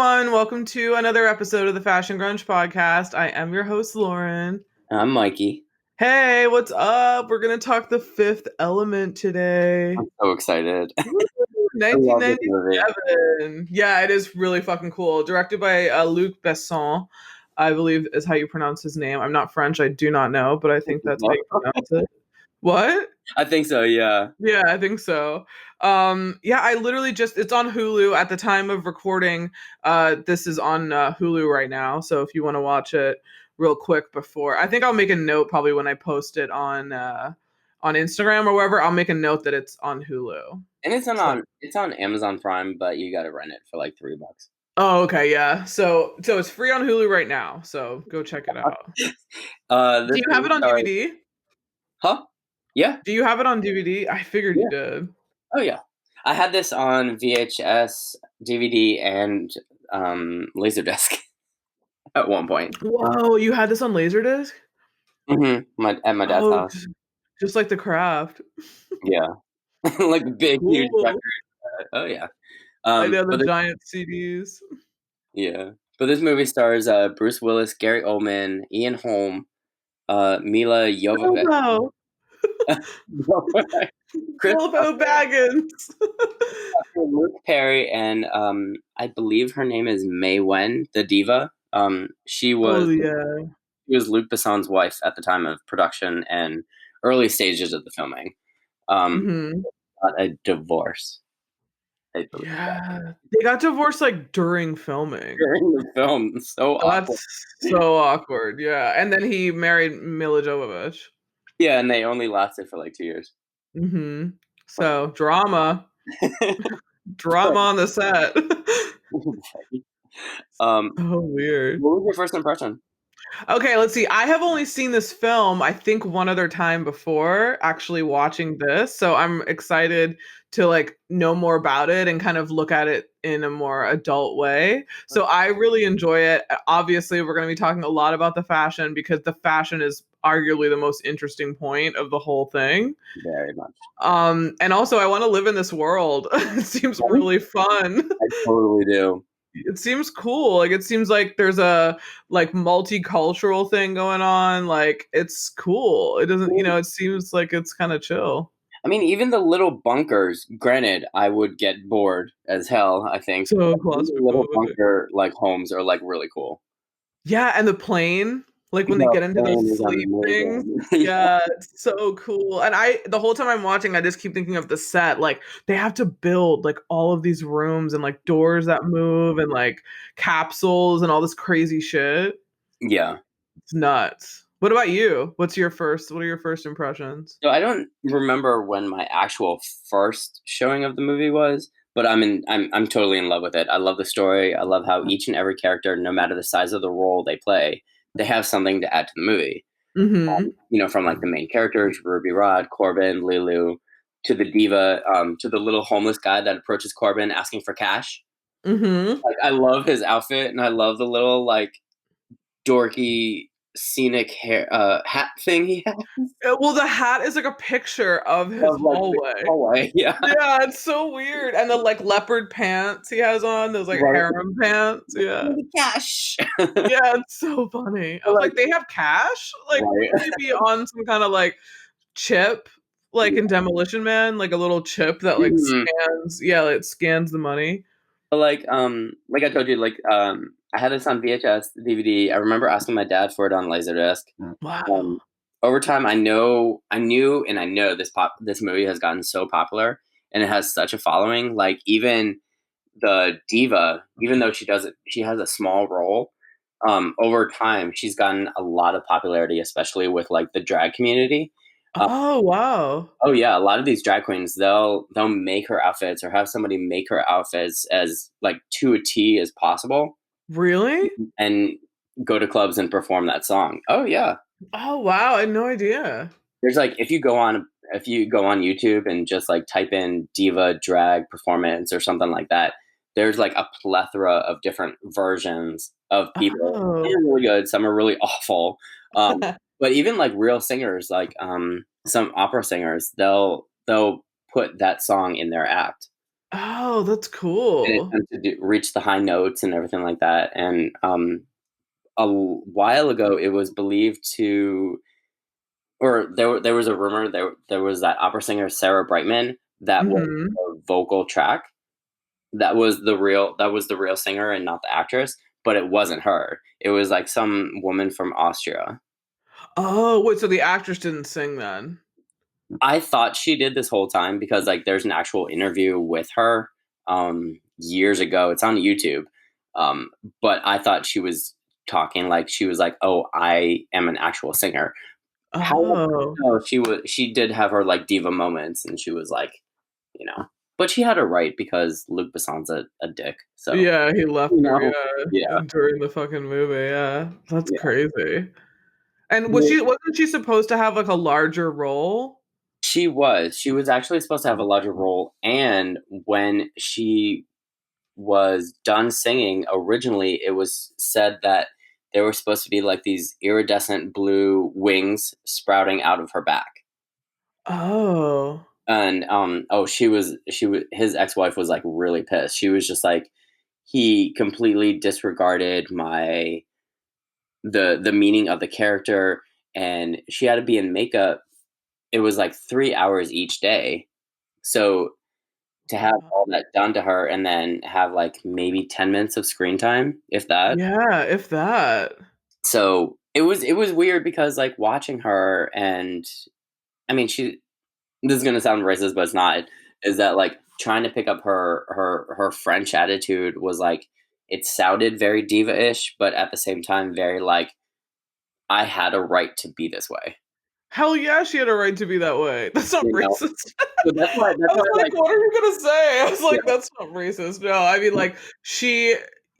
everyone. Welcome to another episode of the Fashion Grunge podcast. I am your host, Lauren. I'm Mikey. Hey, what's up? We're going to talk The Fifth Element today. I'm so excited. Woo, I love this movie. 1997. Yeah, it is really fucking cool. Directed by Luc Besson, I believe is how you pronounce his name. I'm not French. I do not know, but I think that's how you pronounce it. What? I think so, yeah. Yeah, I think so. Yeah, I literally it's on Hulu at the time of recording. This is on Hulu right now. So if you want to watch it real quick before, I think I'll make a note probably when I post it on Instagram or wherever. I'll make a note that it's on Hulu. And it's on Amazon Prime, but you got to rent it for like $3. Oh, okay, yeah. So it's free on Hulu right now. So go check it out. Do you have it on DVD? Huh? Yeah. Do you have it on DVD? I figured you did. Oh yeah. I had this on VHS, DVD, and Laserdisc at one point. Whoa, you had this on Laserdisc? Mm-hmm. At my dad's house. Just like The Craft. Yeah. Like big, huge Cool. record. Oh yeah. I know the giant CDs. Yeah. But this movie stars Bruce Willis, Gary Oldman, Ian Holm, Mila Jovovich. Bilbo Baggins. Luke Perry, and I believe her name is May Wen, the diva. She was Luc Besson's wife at the time of production and early stages of the filming. Got a divorce. Yeah, they got divorced like during filming. During the film, so awkward. That's so awkward. Yeah, and then he married Mila Jovovich. Yeah, and they only lasted for like 2 years. So drama, drama on the set. So weird. What was your first impression? Okay, let's see. I have only seen this film, I think, one other time before actually watching this. So I'm excited to like know more about it and kind of look at it in a more adult way. So I really enjoy it. Obviously, we're going to be talking a lot about the fashion because the fashion is arguably the most interesting point of the whole thing. Very much. And also I want to live in this world. It seems really fun. I totally do. It seems cool. Like it seems like there's a like multicultural thing going on. Like it's cool. It doesn't, it seems like it's kind of chill. I mean, even the little bunkers, granted, I would get bored as hell, I think. So little bunker like homes are like really cool. Yeah, and the plane, like when they get into those sleep things. Yeah, it's so cool. And the whole time I'm watching, I just keep thinking of the set. Like they have to build like all of these rooms and like doors that move and like capsules and all this crazy shit. Yeah. It's nuts. What about you? What are your first impressions? So I don't remember when my actual first showing of the movie was, but I'm totally in love with it. I love the story. I love how each and every character, no matter the size of the role they play, they have something to add to the movie. From like the main characters, Ruby Rod, Corbin, Leeloo, to the diva, to the little homeless guy that approaches Corbin asking for cash. Like I love his outfit, and I love the little like dorky scenic hair hat thing he has. Well, the hat is like a picture of his hallway. Yeah, it's so weird. And the like leopard pants he has on, those like harem pants. Yeah, cash. Yeah, it's so funny. I was like, they have cash? Like, would they be on some kind of like chip, like in Demolition Man, like a little chip that like scans? Yeah, it scans the money. Like I told you, like I had this on VHS, DVD. I remember asking my dad for it on Laserdisc. Wow. Over time, I know this movie has gotten so popular and it has such a following. Like even the diva, even though she has a small role. Over time, she's gotten a lot of popularity, especially with like the drag community. Oh wow! Oh yeah, a lot of these drag queens, they'll make her outfits or have somebody make her outfits as like to a T as possible. Really? And go to clubs and perform that song. Oh yeah. Oh wow! I had no idea. There's like if you go on YouTube and just like type in diva drag performance or something like that, there's like a plethora of different versions of people. Some are really good, some are really awful. But even like real singers, like some opera singers, they'll put that song in their act. Oh, that's and cool. attempt to reach the high notes and everything like that. And while ago, it was believed to, or there was a rumor, there was that opera singer Sarah Brightman that was Mhm. a vocal track that was the real singer and not the actress, but it wasn't her. It was like some woman from Austria. Oh, wait, so the actress didn't sing then? I thought she did this whole time because like there's an actual interview with her years ago. It's on YouTube. Um, but I thought she was talking like she was like, "Oh, I am an actual singer." However, Oh. no, she did have her like diva moments, and she was like, you know, but she had a right because Luc Besson's a dick. So Yeah, he left you her, know, yeah, yeah, during the fucking movie, yeah. That's yeah. crazy. And Well, wasn't she supposed to have, like, a larger role? she was actually supposed to have a larger role, and when she was done singing, originally it was said that there were supposed to be like these iridescent blue wings sprouting out of her back. Oh. And oh, she was his ex-wife was like really pissed. She was just like, he completely disregarded the meaning of the character, and she had to be in makeup. It was like 3 hours each day. So to have all that done to her and then have like maybe 10 minutes of screen time, if that. Yeah, if that. So it was weird because like watching her, and I mean, she this is gonna sound racist, but it's not. Is that like trying to pick up her French attitude was like, it sounded very diva-ish, but at the same time very like, I had a right to be this way. Hell yeah, she had a right to be that way. That's not You know? racist. So I that's why was like, like, "What are you gonna say?" I was yeah, like, "That's not racist." No, I mean, like, she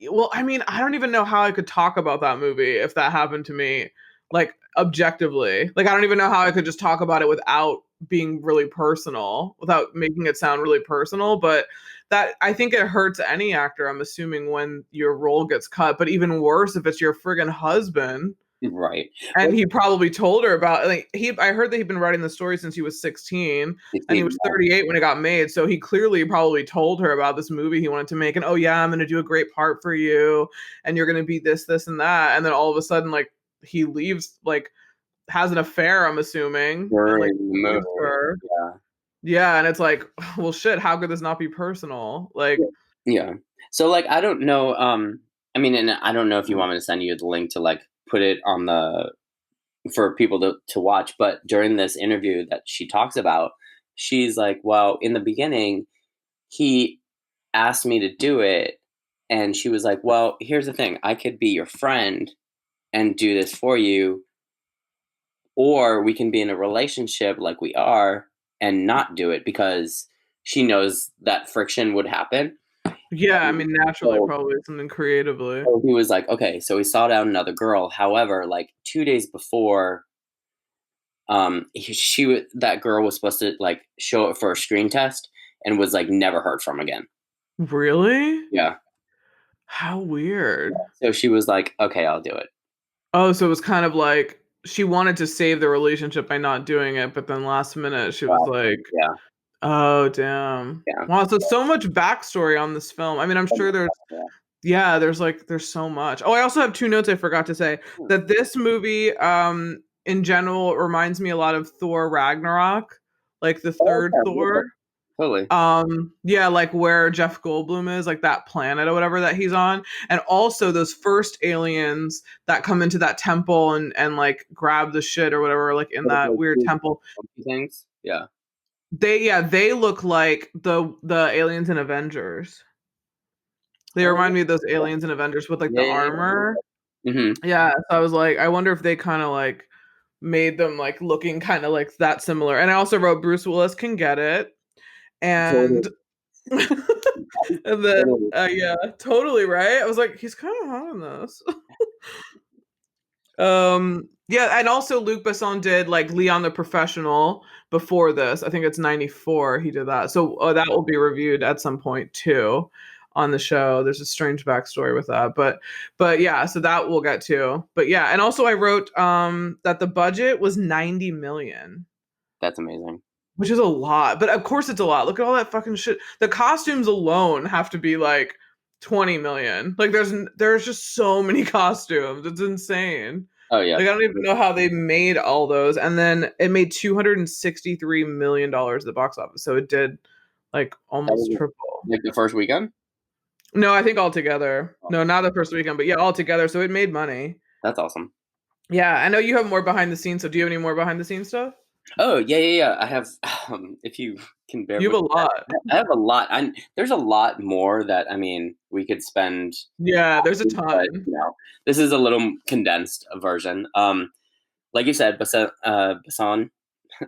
well, I mean, I don't even know how I could talk about that movie if that happened to me, like, objectively. Like, I don't even know how I could just talk about it without being really personal, without making it sound really personal, but that I think it hurts any actor, I'm assuming, when your role gets cut, but even worse if it's your friggin' husband. right. And Well, he probably told her about like I heard that he'd been writing the story since he was 16 and he 16, was 38 when it got made. So he clearly probably told her about this movie he wanted to make and oh yeah, I'm gonna do a great part for you and you're gonna be this, this, and that. And then all of a sudden, like he leaves, like has an affair, I'm assuming, and like during the leaves movie, her. yeah. Yeah, and it's like, well shit, how could this not be personal? Like Yeah. Yeah. So, like, I don't know, I mean, and I don't know if you want me to send you the link to, like, put it on the for people to watch, but during this interview that she talks about, she's like, "Well, in the beginning, he asked me to do it," and she was like, "Well, here's the thing, I could be your friend and do this for you, or we can be in a relationship like we are and not do it," because she knows that friction would happen. yeah, I mean naturally So probably something creatively. so he was like, okay, so he sought out another girl. However, like 2 days before, that girl was supposed to like show up for a screen test and was like never heard from again. Really? Yeah. How weird. So she was like, okay, I'll do it. Oh, so it was kind of like she wanted to save the relationship by not doing it, but then last minute she was Wow. like, Yeah. "Oh, damn." Yeah. Wow, so much backstory on this film. I mean, I'm sure there's Yeah. yeah, there's so much. Oh, I also have 2 notes I forgot to say, Hmm. that this movie, in general reminds me a lot of Thor: Ragnarok, like the Oh, 3rd okay. Yeah. Thor. Totally. Yeah, like where Jeff Goldblum is, like that planet or whatever that he's on, and also those first aliens that come into that temple and like grab the shit or whatever, like in Those, that like, weird big temple. funky things. Yeah. They look like the aliens in Avengers. They Oh, remind me of those yeah. aliens in Avengers with like Yeah. the Yeah. armor. Yeah. Mhm. Yeah, so I was like, I wonder if they kind of like made them like looking kind of like that similar. And I also wrote Bruce Willis can get it, Totally. and and then, Totally. yeah, totally, right? I was like, "He's kinda hot in this." Yeah, and also Luc Besson did, like, Leon the Professional before this. I think it's '94 he did that. So, that will be reviewed at some point too on the show. There's a strange backstory with that, but yeah, so that we'll get to. But yeah, and also I wrote, that the budget was 90,000,000. That's amazing. which is a lot. But of course it's a lot. Look at all that fucking shit. The costumes alone have to be like 20 million. Like there's just so many costumes. It's insane. Oh yeah, Like I don't even know how they made all those. And then it made $263 million at the box office. So it did like that almost was triple. like the first weekend. No, I think altogether. Oh, No, not the first weekend, but yeah, altogether. So it made money. that's awesome. Yeah, I know you have more behind the scenes. So do you have any more behind the scenes stuff? Oh yeah, yeah, yeah. I have. If you can bear You have with a me, lot. I have a lot. There's a lot more that I mean we could spend, Yeah, there's a but ton. this is a little condensed version. Like you said, Bassan started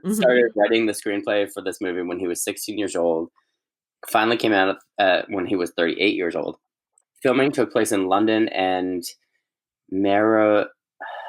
Mhm. writing the screenplay for this movie when he was 16 years old. Finally came out when he was 38 years old. Filming took place in London and Mara.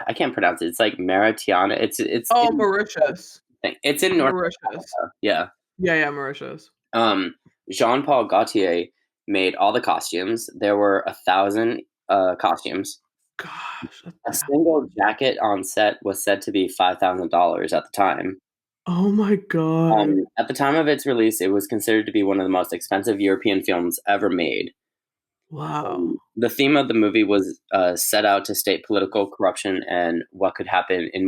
I can't pronounce it. It's like Maritiana. It's Oh, in Mauritius. it's in North Mauritius. America. Yeah. Yeah, yeah, Mauritius. Um, Jean-Paul Gaultier made all the costumes. There were 1,000 costumes. Gosh. A single jacket on set was said to be $5,000 at the time. Oh my god. At the time of its release, it was considered to be one of the most expensive European films ever made. Wow. The theme of the movie was set out to state political corruption and what could happen in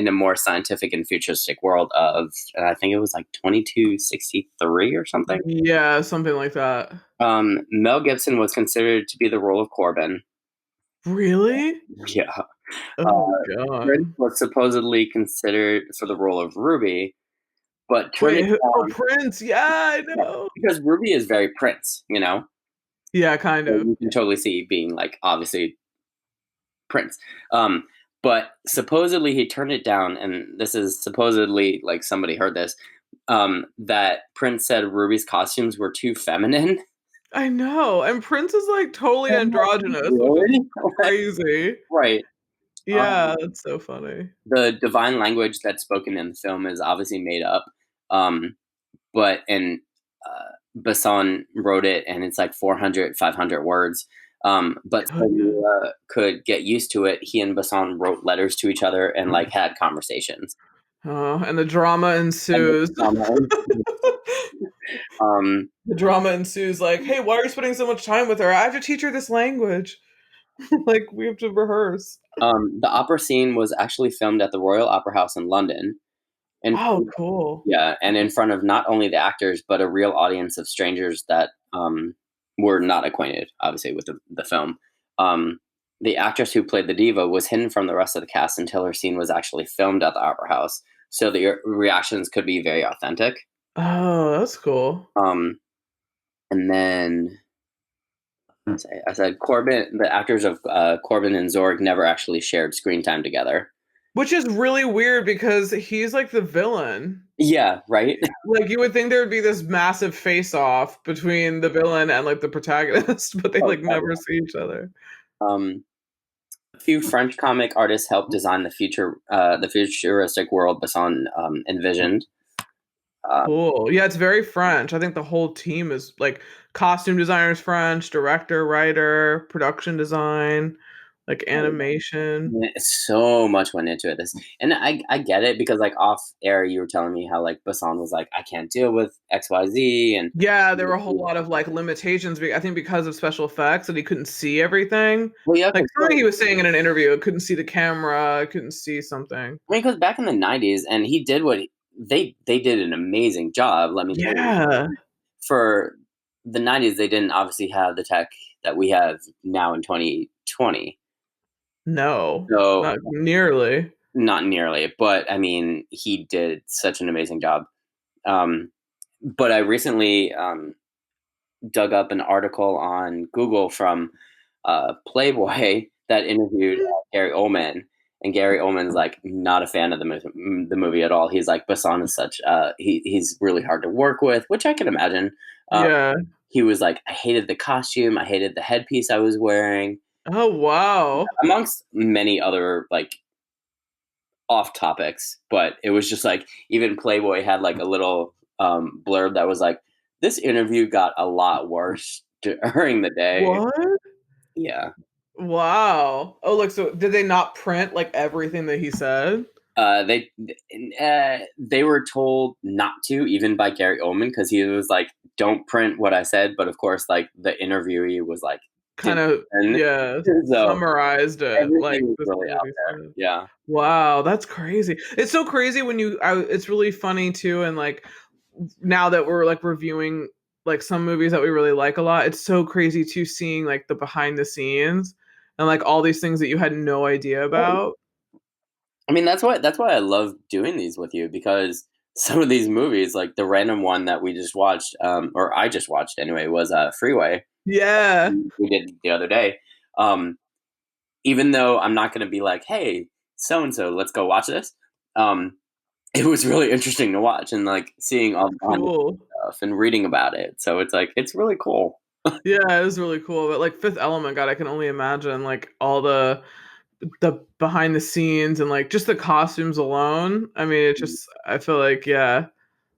a more scientific and futuristic world of, I think it was like 2263 or something. Yeah, something like that. Mel Gibson was considered to be the role of Corbin. Really? Yeah. Oh Uh, Prince god. was supposedly considered for the role of Ruby, but turned it Wait, oh, down Prince. Yeah, I know. because Ruby is very Prince, Yeah, kind So of. you can totally see being like obviously Prince. Um, but supposedly he turned it down, and this is supposedly like somebody heard this. That Prince said Ruby's costumes were too feminine. I know. And Prince is like totally I'm like, androgynous, which is really? crazy. Right. Yeah, Um, that's so funny. the divine language that's spoken in the film is obviously made up. Um, but and Basson wrote it, and it's like 400, 500 words. But so Goodness. you could get used to it. He and Basson wrote letters to each other and like had conversations. Oh, and the drama And ensues. um, The drama ensues like, "Hey, why are you spending so much time with her? I have to teach her this language." Like, we have to rehearse. the opera scene was actually filmed at the Royal Opera House in London, and Oh, cool. yeah, and in front of not only the actors but a real audience of strangers that were not acquainted, obviously, with the film. Um, the actress who played the diva was hidden from the rest of the cast until her scene was actually filmed at the Opera House, so the reactions could be very authentic. Oh, that's cool. Um, and then I said Corbin, the actors of Corbin and Zorg never actually shared screen time together. Which is really weird because he's like the villain. Yeah, right. Like, you would think there would be this massive face off between the villain and like the protagonist, but they Oh, like never see each other. um, a few French comic artists helped design the futuristic world Basson envisioned. Uh, Cool. Yeah, it's very French. I think the whole team is like costume designers French, director, writer, production design, like animation. so much went into it. And I get it because like off air, you were telling me how like Basson was like, I can't deal with XYZ, and Yeah, there were a whole lot of like limitations. I think because of special effects that he couldn't see everything. well, yeah, Like something he was saying in an interview, couldn't see the camera, couldn't see something. I mean, because back in the '90s, and he did they did an amazing job. Let me tell you, Yeah. for the '90s, they didn't obviously have the tech that we have now in 2020. No, So not nearly. not nearly, but I mean, he did such an amazing job. Um, but I recently dug up an article on Google from Playboy that interviewed Gary Oldman, and Gary Oldman's like not a fan of the movie at all. He's like Bassan is such he's really hard to work with, which I can imagine. Uh, Yeah. he was like, I hated the costume, I hated the headpiece I was wearing, Oh, wow. amongst many other like off topics. But it was just like even Playboy had like a little blurb that was like, this interview got a lot worse during the day. What? Yeah. Wow. Oh, look, so did they not print like everything that he said? They they were told not to, even by Gary Oldman, because he was like, "Don't print what I said." But of course, like the interviewee was like, Kind "Didn't." of, yeah, So summarized it, like, everything was this really out movie there. said. Yeah. Wow, that's crazy. It's so crazy when it's really funny too, and, like, now that we're, like, reviewing, like, some movies that we really like a lot, it's so crazy too seeing, like, the behind the scenes and, like, all these things that you had no idea about. I mean, that's why I love doing these with you, because some of these movies, like the random one that we just watched, or I just watched anyway, was Freeway. Yeah. We did the other day. Um, Even though I'm not going to be like, "Hey, so and so, let's go watch this." Um, it was really interesting to watch, and like seeing all That's the behind the cool. stuff and reading about it. So it's like it's really cool. Yeah, it was really cool, but, like, Fifth Element, God, I can only imagine, like, all the behind the scenes and, like, just the costumes alone. I mean, it just I feel like, yeah, it's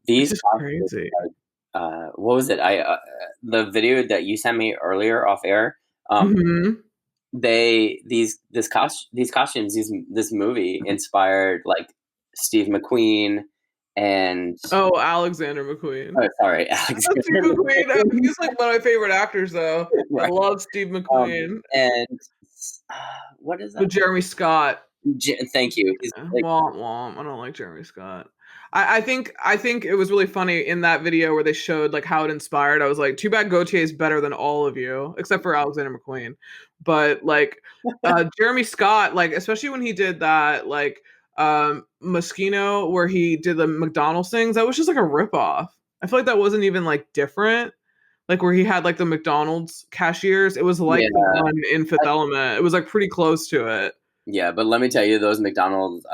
These just costumes, crazy. what was it? I The video that you sent me earlier off air. Um, Mhm. these costumes, this movie inspired like Steve McQueen and Oh, Alexander McQueen. oh, sorry, Steve Alexander McQueen, McQueen. he's, like, one of my favorite actors, though. I Right. love Steve McQueen. And uh, what is that? With Jeremy Scott. Thank you. He's like, Womp womp. I don't like Jeremy Scott. I think it was really funny in that video where they showed like how it inspired. I was like, too bad Gaultier is better than all of you, except for Alexander McQueen. But like Jeremy Scott, like especially when he did that, like Moschino, where he did the McDonald's things, that was just like a ripoff. I feel like that wasn't even like different. Like where he had like the McDonald's cashiers, it was like the yeah, one in Fifth Element. It was like pretty close to it. yeah. But let me tell you, those McDonald's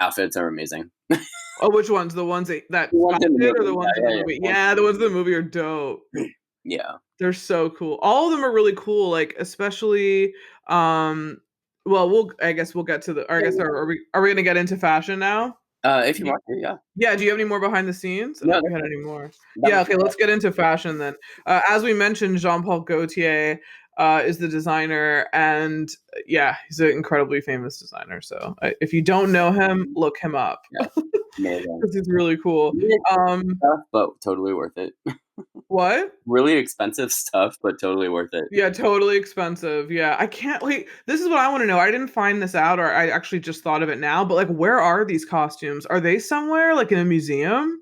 outfits are amazing. Oh, which ones? The ones that The ones Scott in the did or the movie, ones in yeah, the yeah, yeah. movie? The ones Yeah, in the the ones in the movie. movie are dope. Yeah. They're so cool. All of them are really cool, like, especially, um well, I guess we'll get to the or I Yeah, guess are we gonna get into fashion now? if you Do want to, yeah. Yeah, do you have any more behind the scenes? I don't No, think we had any more. that Yeah, was okay, let's get into fashion then. As we mentioned, Jean-Paul Gaultier, is the designer, and, yeah, he's an incredibly famous designer, so, if you don't know him, look him up yeah, amazing. because he's really cool. Really expensive Um stuff, but totally worth it. What? Really expensive stuff, but totally worth it. Yeah, totally expensive. Yeah, I can't wait. This is what I wanna know. I didn't find this out, or I actually just thought of it now, but, like, where are these costumes? Are they somewhere, like, in a museum?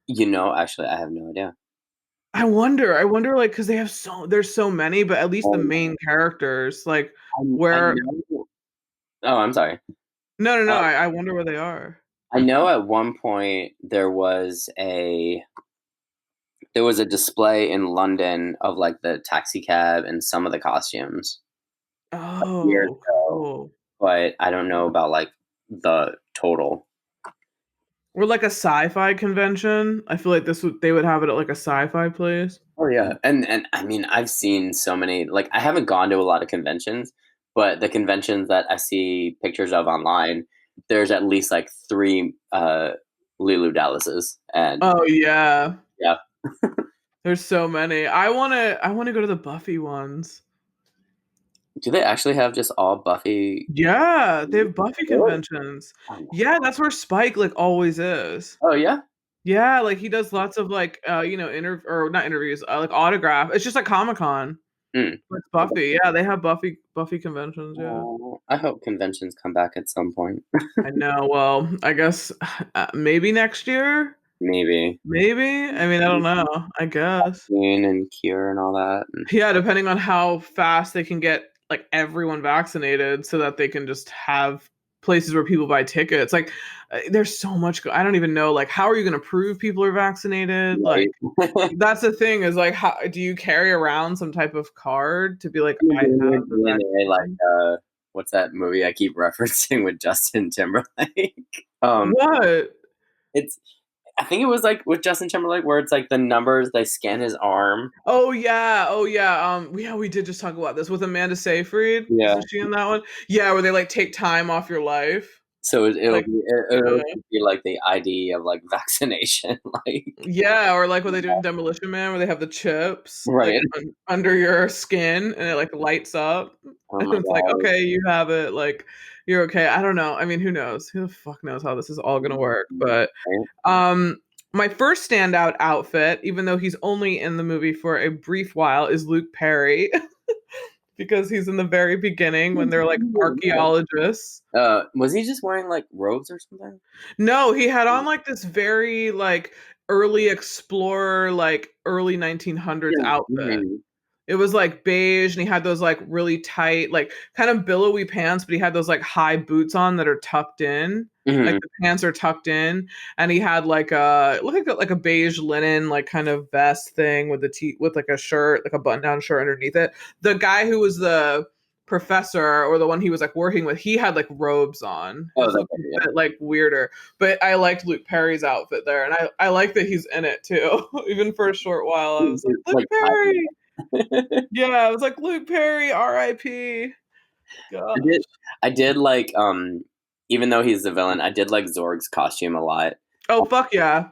Actually, I have no idea. I wonder, like, because there's so many, but at least the Um, main characters, like, I where know. Oh, I'm sorry. No, no, no, Uh, I wonder where they are. I know at one point there was a display in London of like the taxi cab and some of the costumes years Oh, ago, cool. but I don't know about like the total. Or, like, a sci-fi convention. I feel like they would have it at, like, a sci-fi place. Oh yeah, and I mean I've seen so many. Like I haven't gone to a lot of conventions, but the conventions that I see pictures of online, there's at least like three Leeloo Dallases, and Oh, yeah. yeah. There's so many. I wanna go to the Buffy ones. Do they actually have just all Buffy? Yeah, they have Buffy Really? conventions. Oh, no. Yeah, that's where Spike, like, always is. Oh, yeah. Yeah, like, he does lots of, like, or not interviews, like, autograph it's just like Comic-Con Mm. with Buffy. Yeah, they have Buffy conventions, yeah. I hope conventions come back at some point. I know, well, I guess, maybe next year? Maybe. Maybe? I mean, I don't know, I guess. Vaccine and cure and all that. And Yeah, depending on how fast they can get, like, everyone vaccinated so that they can just have places where people buy tickets. Like, there's so much I don't even know, like, how are you gonna prove people are vaccinated? Like, right. that's the thing is, like, how do you carry around some type of card to be like, You're "I doing have your the DNA like vaccine?" what's that movie I keep referencing with Justin Timberlake? um, What? it's I think it was like with Justin Timberlake where it's like the numbers they scan his arm. Oh, yeah, yeah, we did just talk about this with Amanda Seyfried. Yeah. Isn't she in that one? Yeah, where they, like, take time off your life. So Like, it'll yeah. be like the ID of like vaccination, like Yeah, or like what they do in Demolition Man, where they have the chips, like, right. under your skin, and it, like, lights up, Oh and my it's like, god. "Okay, you have it," like, You're okay. I don't know. I mean, who knows? Who the fuck knows how this is all gonna work? But Right? um, my first standout outfit, even though he's only in the movie for a brief while, is Luke Perry because he's in the very beginning when they're like archaeologists. Was he just wearing like robes or something? No, he had on like this very like early explorer, like early 1900s Yeah. outfit. It was like beige and he had those like really tight, like kind of billowy pants, but he had those like high boots on that are tucked in. Like Hmm. the pants are tucked in, and he had like a like a beige linen like kind of vest thing with the with like a shirt, like a button down shirt underneath it. The guy who was the professor or the one he was like working with, he had like robes on. Oh, It's that's like right, a bit like weirder, but I liked Luke Perry's outfit there, and I like that he's in it too. Even for a short while, I yeah. was like Luke Like Perry. I Yeah, I was like Luke Perry, R.I.P. Gosh. did I did like even though he's the villain, I did like Zorg's costume a lot. Oh fuck yeah.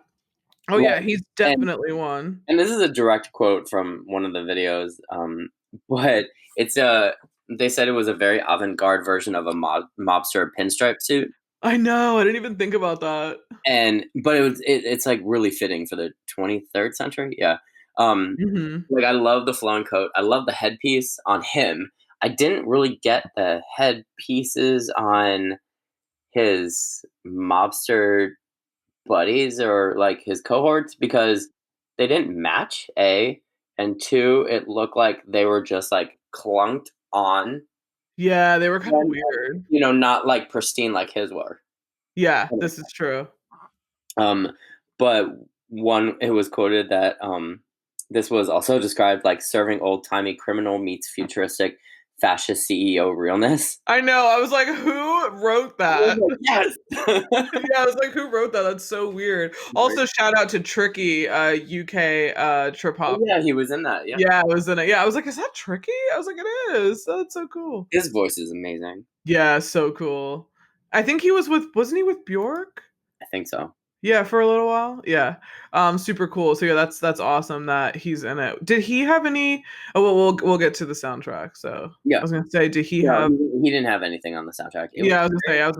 Oh Well, yeah, he's and definitely one. and this is a direct quote from one of the videos, but it's a they said it was a very avant-garde version of a mobster pinstripe suit, I know. I didn't even think about that. and but it's like really fitting for the 23rd century. Yeah, um, Hmm. like I love the flowing coat. I love the headpiece on him. I didn't really get the headpieces on his mobster buddies or like his cohorts because they didn't match, A, and two, it looked like they were just like clunked on Yeah, they were kind of and, weird. not like pristine like his were. Yeah, this is true. Um, but one, it was quoted that this was also described like serving old timey criminal meets futuristic fascist CEO realness. I know. I was like, who wrote I was that? like, yes. Yeah, I was like, who wrote that? That's so weird. Also, shout out to Tricky, UK trip Oh hop. yeah, he was in that. Yeah, Yeah, I was in it. Yeah, I was like, is that Tricky? I was like, it is. That's so cool. his voice is amazing. Yeah, so cool. I think he was with, wasn't he with Bjork? I think so. Yeah, for a little while. Yeah. Super cool. So yeah, that's awesome that he's in it. Did he have any oh well we'll get to the soundtrack. So I Yeah, was gonna say, did he no, have he didn't have anything on the soundtrack. yeah, I was gonna say I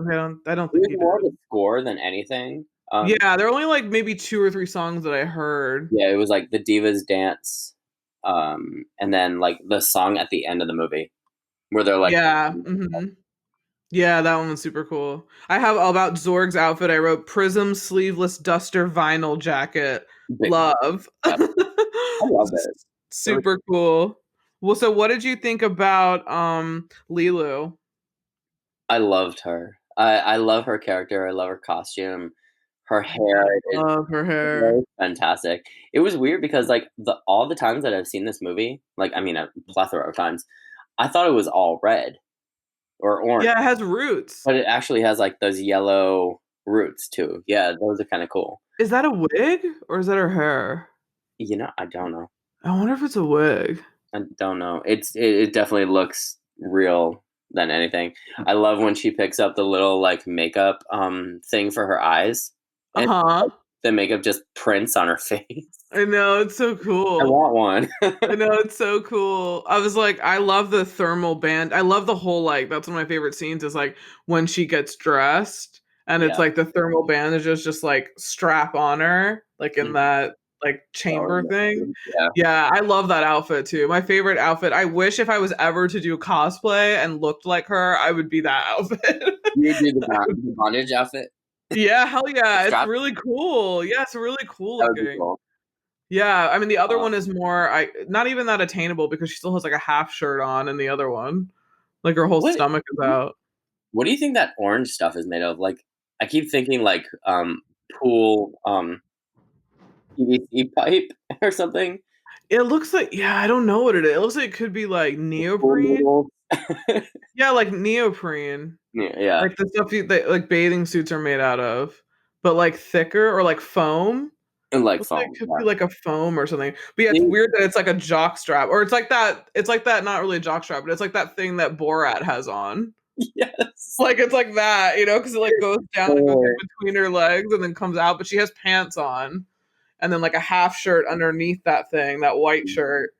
don't It think was he did. more of a score than anything. Yeah, there are only like maybe two or three songs that I heard. Yeah, it was like the Divas dance, and then like the song at the end of the movie where they're like, Yeah. Yeah, that one was super cool. I have about Zorg's outfit. I wrote Prism sleeveless duster vinyl jacket. big, Love. yeah, I love it. It was- Super cool. Well, so what did you think about Leeloo? I loved her. I love her character. I love her costume. Her hair I is love her hair. very fantastic. It was weird because like the all the times that I've seen this movie, like I mean a plethora of times, I thought it was all red or orange. Yeah, it has roots. But it actually has, like, those yellow roots too. Yeah, those are kinda cool. Is that a wig or is that her hair? I don't know. I wonder if it's a wig. I don't know. It definitely looks real than anything. I love when she picks up the little, like, makeup, thing for her eyes, and Uh-huh. the makeup just prints on her face. I know, it's so I cool. want one. I know, it's so cool. I was like, I love the thermal band. I love the whole like that's one of my favorite scenes is like when she gets dressed and it's Yeah. like the thermal bandages just like strap on her, like in Mhm. that like Oh, chamber thing. yeah. Yeah, I love that outfit too. My favorite outfit. I wish if I was ever to do cosplay and looked like her, I would be that outfit. You would do the bondage outfit? Yeah, hell The yeah. It's strap? really cool. Yeah, it's really cool That would be looking. cool. Yeah, I mean the other Uh, one is more I not even that attainable because she still has like a half shirt on in the other one. Like her whole what stomach is out. what do you think that orange stuff is made of? Like, I keep thinking like, pool, PVC pipe or something? It looks like yeah, I don't know what it is. It looks like it could be like Pool neoprene. noodles? Yeah, like neoprene. Yeah. Like the stuff that like bathing suits are made out of, but like thicker or like foam. And, like, Looks like foam, it could be yeah. like a foam or something. But yeah, it's See? weird that it's like a jock strap or it's like that not really a jock strap, but it's like that thing that Borat has on. Yes. Like it's like that, you know, because it like goes down and goes Oh, in between her legs and then comes out, but she has pants on and then like a half shirt underneath that thing, that white shirt.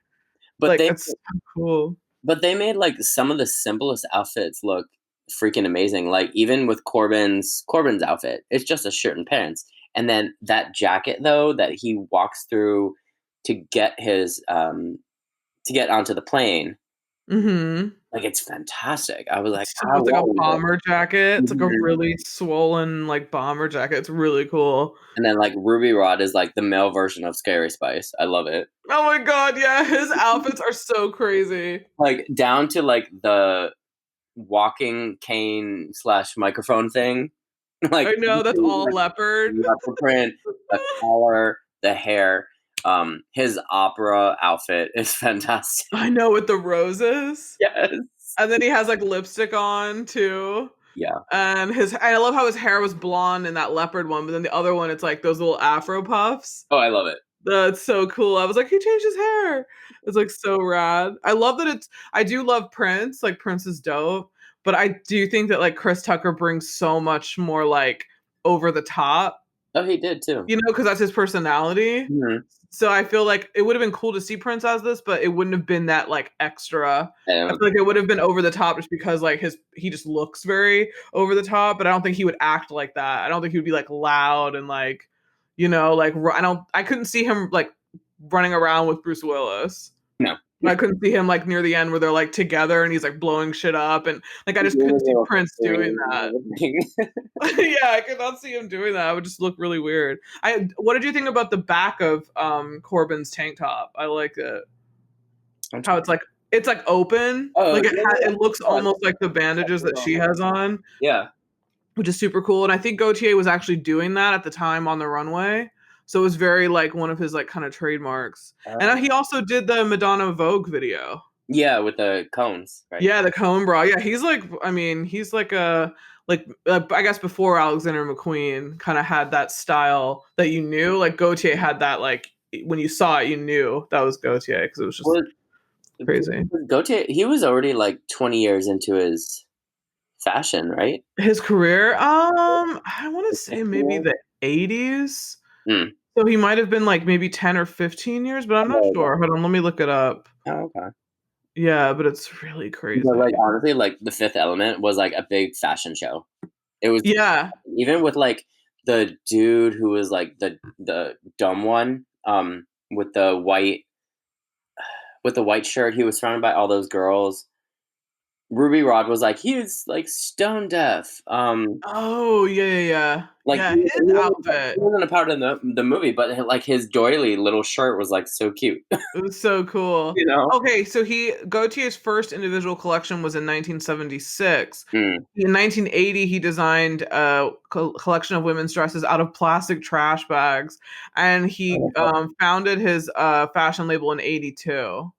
but Like they it's so cool. but they made, like, some of the simplest outfits look freaking amazing. Like even with Corbin's outfit, it's just a shirt and pants, and then that jacket though that he walks through to get his to get onto the plane, Mhm. like it's fantastic. I was like, So how it's like a long is bomber jacket. it? It's like a Mhm. really swollen, like, bomber jacket. It's really cool. And then like Ruby Rod is like the male version of Scary Spice. I love it. Oh my god, yeah, his outfits are so crazy. Like down to like the walking cane slash microphone thing. Like I know, that's everything, all like leopard. leopard print, the collar, the hair. His opera outfit is fantastic. I know, with the roses. Yes. And then he has, like, lipstick on too. Yeah. And I love how his hair was blonde in that leopard one, but then the other one, it's like those little afro puffs. Oh, I love it. That's so cool. I was like, "He changed his hair." It's, like, so rad. I love that I do love Prince, like, Prince is dope, but I do think that, like, Chris Tucker brings so much more, like, over the top, Oh, he did too. you know, because that's his personality. Mhm. So I feel like it would've been cool to see Prince as this, but it wouldn't have been that, like, extra. I And feel like it would've been over the top just because, like, he just looks very over the top, but I don't think he would act like that. I don't think he would be, like, loud and, like, you know, like, I couldn't see him, like, running around with Bruce Willis. no. I couldn't see him, like, near the end where they're, like, together and he's, like, blowing shit up, and, like, I just Doing couldn't a see little Prince doing history and that. everything. Yeah, I could not see him doing that. It would just look really weird. What did you think about the back of Corbin's tank top? I like it. I'm How trying- it's like open, Oh, like yeah, yeah, yeah. it looks Oh, I almost like the bandages that she has on, yeah. which is super cool. And I think Gaultier was actually doing that at the time on the runway. So it was very like one of his like kind of trademarks. And he also did the Madonna Vogue video. Yeah, with the cones, right? Yeah, the cone bra. Yeah, he's like, I mean, he's like I guess before Alexander McQueen kind of had that style that you knew. Like Gaultier had that like when you saw it, you knew that was Gaultier because it was just Well, crazy. Gautier, he was already like 20 years into his fashion, right? His career, I want to Like say 15 maybe years? the 80s. Mm. So he might have been like maybe 10 or 15 years, but I'm not Oh, sure. Hold on, let me look it up. okay. Yeah, but it's really But crazy. like honestly, like the Fifth Element was like a big fashion show. It was Yeah. even with like the dude who was like the dumb one, with the white shirt, he was surrounded by all those girls. Ruby Rod was like, he's like stone deaf. Oh, yeah, yeah, yeah. Like Yeah, his he outfit. wasn't a part of the movie, but like his doily little shirt was like so cute. It was so cool. You know? Okay, so Gautier's first individual collection was in 1976. Mm. In 1980, he designed a collection of women's dresses out of plastic trash bags, and he founded his fashion label in 82.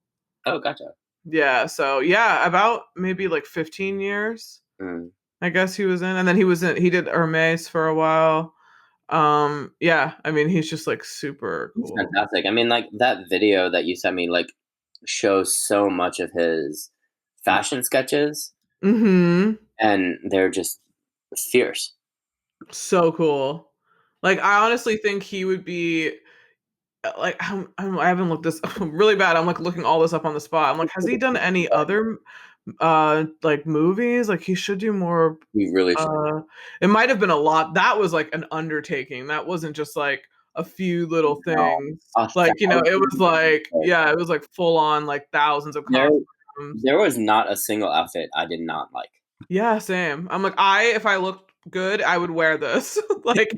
Oh, gotcha. Yeah, so yeah, about maybe like 15 years, Mm. I guess he was in, and then he did Hermes for a while. Yeah, I mean, he's just like super He's cool. fantastic. I mean, like that video that you sent me, like shows so much of his fashion sketches, Mhm. and they're just fierce. So cool. Like, I honestly think he would be like, I haven't looked this really bad. I'm like looking all this up on the spot. I'm like, has he done any other like movies? Like he should do more. He really should. uh it might have been a lot. That was like an undertaking. That wasn't just like a few little No, things. a Like, you know, it was thousand. like, yeah, it was like full on like thousands of There, costumes. there was not a single outfit I did not like. Yeah, same. I'm like, if I looked good, I would wear this. Like,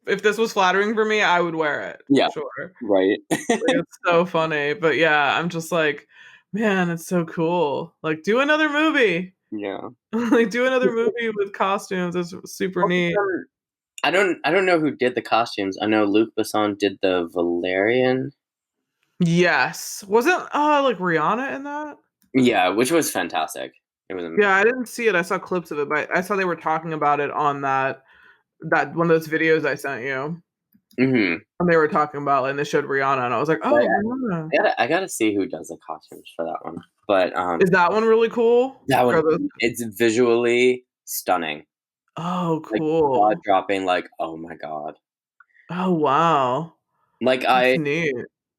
if this was flattering for me, I would wear it for Yeah, sure. right. Like, it's so funny, but yeah, I'm just like, man, it's so cool. Like, do another movie. Yeah. Like, do another movie with costumes. It's super neat. I don't know who did the costumes. I know Luc Besson did the Valerian. Yes. Wasn't like Rihanna in that? Yeah, which was fantastic. It was amazing. Yeah, I didn't see it. I saw clips of it, but I saw they were talking about it on that one of those videos I sent you. Hmm. And they were talking about, and they showed Rihanna, and I was like, But "Oh, Rihanna." I gotta see who does the costumes for that one. But Is that one really cool? that one, Are those it's visually stunning, Oh, like jaw cool. dropping. Like, oh my god. Oh, wow. Like That's neat.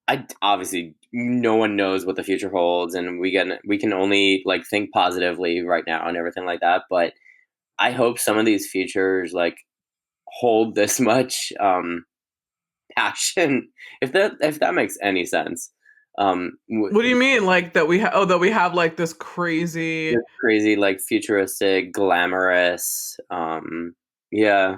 I obviously no one knows what the future holds, and we can only like think positively right now and everything like that. But I hope some of these futures like hold this much passion, if that makes any sense. What do you mean? Like that that we have like this crazy. This crazy, like futuristic, glamorous. Yeah,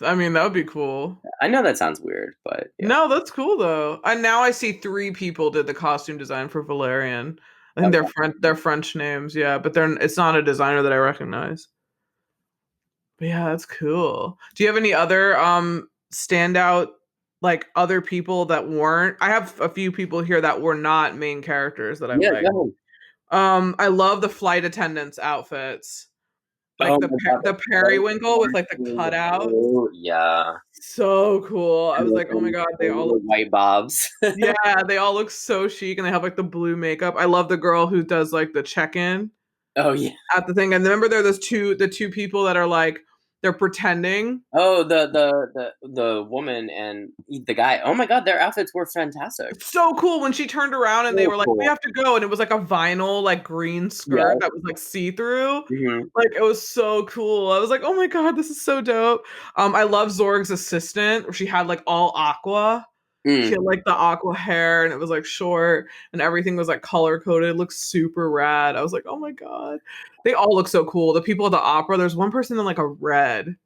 I mean, that would be cool. I know that sounds weird, but yeah. No, that's cool though. And now I see three people did the costume design for Valerian. I think Okay. they're French names, yeah, but it's not a designer that I recognize. But yeah, that's cool. Do you have any other standout like other people that weren't? I have a few people here that were not main characters that I Yeah, like. go I love the flight attendants outfits. Oh Like my god, the that's so periwinkle with like the cutout. blue. Yeah. So cool. I And was the, like, "Oh my and god, the they all little look." white bobs. Yeah, they all look so chic and they have like the blue makeup. I love the girl who does like the check-in Oh yeah. at the thing. And remember there are the two people that are like they're pretending. Oh, the woman and the guy. Oh my god, their outfits were fantastic. It's so cool when she turned around and they So were like, "We cool. have to go," and it was like a vinyl like green skirt Yeah. that was like see-through. Hmm. Like it was so cool. I was like, "Oh my god, this is so dope." I love Zorg's assistant where she had like all aqua. She Mm. had like the aqua hair and it was like short and everything was like color coded. It looked super rad. I was like, oh my God. They all look so cool. The people at the opera, there's one person in like a red.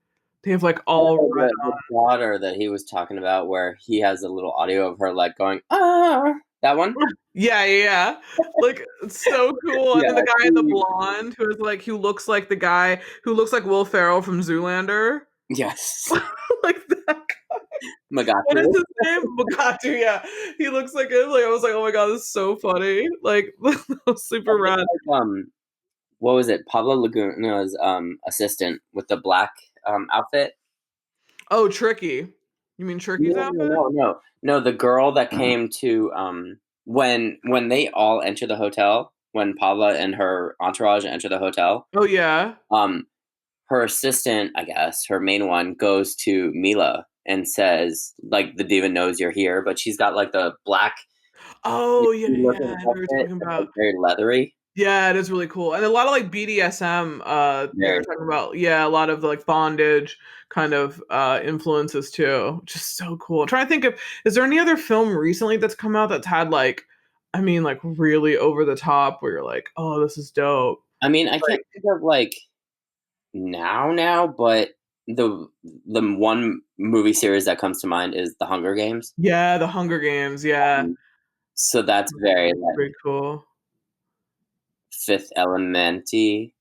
They have like all Oh, red. the daughter that he was talking about, where he has a little audio of her like going, ah, that one. Yeah, yeah, yeah. Like it's so cool. And Yeah. then the guy in the He, blonde who is like who looks like the guy who looks like Will Ferrell from Zoolander. yes. Like that. What is Magatu. his name? Mugatu, yeah. He looks like him. Like I was like, oh my god, this is so funny. Like that was I super think rad. like what was it? Pablo Laguna's assistant with the black outfit. Oh, Tricky. You mean Tricky's No, no, outfit? no, no, no. The girl that came to when they all enter the hotel, when Pablo and her entourage enter the hotel, Oh yeah. um, her assistant, I guess, her main one, goes to Mila and says, like, the diva knows you're here, but she's got like the black Oh yeah, yeah. looking I know what you're outfit talking that's like about. very leathery. Yeah, it is really cool. And a lot of like BDSM they're Very. talking about, yeah, a lot of like bondage kind of influences too. Just so cool. I'm trying to think of is there any other film recently that's come out that's had like I mean like really over the top where you're like, "Oh, this is dope." I mean, I Like can't think of like now, but the the one movie series that comes to mind is The Hunger Games. yeah, The Hunger Games, yeah. Um, so that's very like Pretty cool. Fifth Elementy,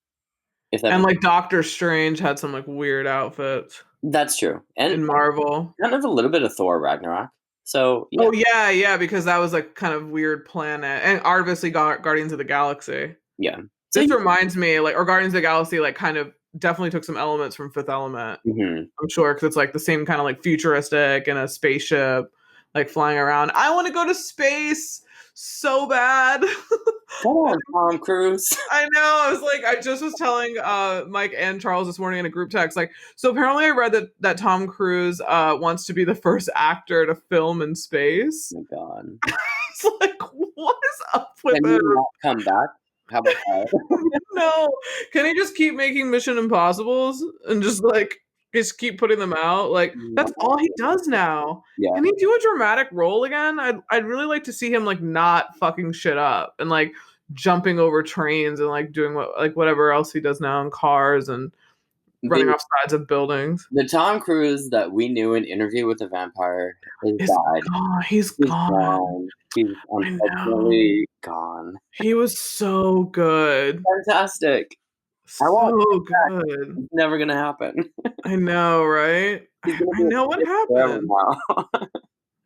if that And makes like Doctor Strange had some like weird outfits that's true, and in Marvel. kind of a little bit of Thor Ragnarok. So yeah, Oh yeah, yeah, because that was like kind of weird planet, and obviously Guardians of the Galaxy. yeah. So This yeah, reminds me, like, or Guardians of the Galaxy, like, kind of definitely took some elements from Fifth Element. mhm. I'm sure because it's like the same kind of like futuristic and a spaceship, like flying around. I want to go to space so bad. Come on, Tom Cruise. I know. I was like, I just was telling Mike and Charles this morning in a group text. Like, so apparently I read that Tom Cruise wants to be the first actor to film in space. Oh my god, It's like, what is up with can him? he not come back? How about that? No. Can he just keep making Mission Impossibles and just keep putting them out? Like No. that's all he does now. Yeah, Can he do a dramatic role again? I'd really like to see him like not fucking shit up and like jumping over trains and like doing whatever else he does now in cars and running the off sides of buildings. the Tom Cruise that we knew in Interview with the Vampire has Is died. gone. He's He's gone. gone. He's I know. unfortunately gone. He was so good. Fantastic. I want So good. it's never gonna happen. I know, right? He's gonna I be a know what kid forever happened. now.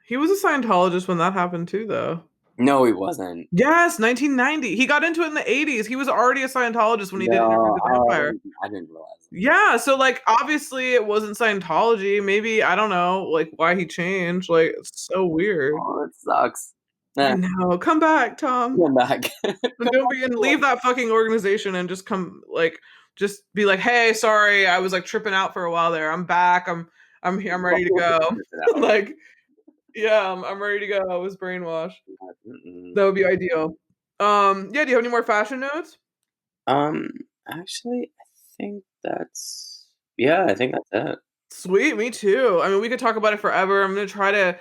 He was a Scientologist when that happened too, though. No, he wasn't. Yes, 1990. He got into it in the 80s. He was already a Scientologist when he did Interview No, with the Vampire. I didn't realize. Yeah, so like obviously it wasn't Scientology. Maybe I don't know like why he changed. Like it's so weird. Oh, it sucks. I Eh, know. Come back, Tom. come back. And Come don't back be and to us. leave that fucking organization and just come like just be like, "Hey, sorry. I was like tripping out for a while there. I'm back. I'm here. I'm ready to go." Figure it out. Like Yeah, I'm ready to go. I was brainwashed. Mm-mm. That would be ideal. Yeah, do you have any more fashion notes? Um, actually, I think that's yeah, I think that's it. Sweet, me too. I mean, we could talk about it forever. I'm gonna try to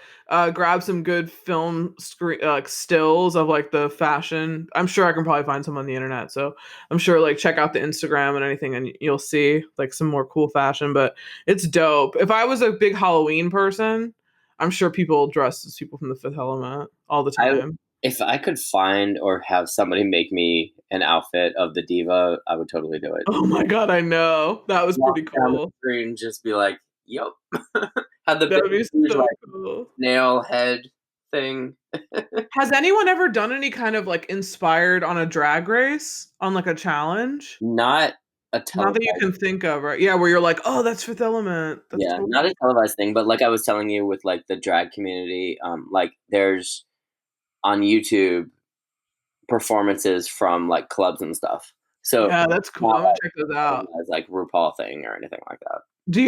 grab some good film screen stills of like the fashion. I'm sure I can probably find some on the internet. So I'm sure like check out the Instagram and anything, and you'll see like some more cool fashion. But it's dope. If I was a big Halloween person, I'm sure people dress as people from the Fifth Element all the I time. if I could find or have somebody make me an outfit of the diva, I would totally do it. Oh my god, I know that was Walk pretty down the cool. street and just be like, "Yup." Have the That big would be huge so like cool. nail head thing. Has anyone ever done any kind of like inspired on a drag race on like a challenge? Not a Not that you televised can think of, right? Yeah, where you're like, "Oh, that's Fifth Element. That's yeah, totally." not a televised thing, but like I was telling you with like the drag community, like there's on YouTube performances from like clubs and stuff. So Yeah, it's that's cool. not I'm gonna check those like out. organized like RuPaul thing or anything like that. Do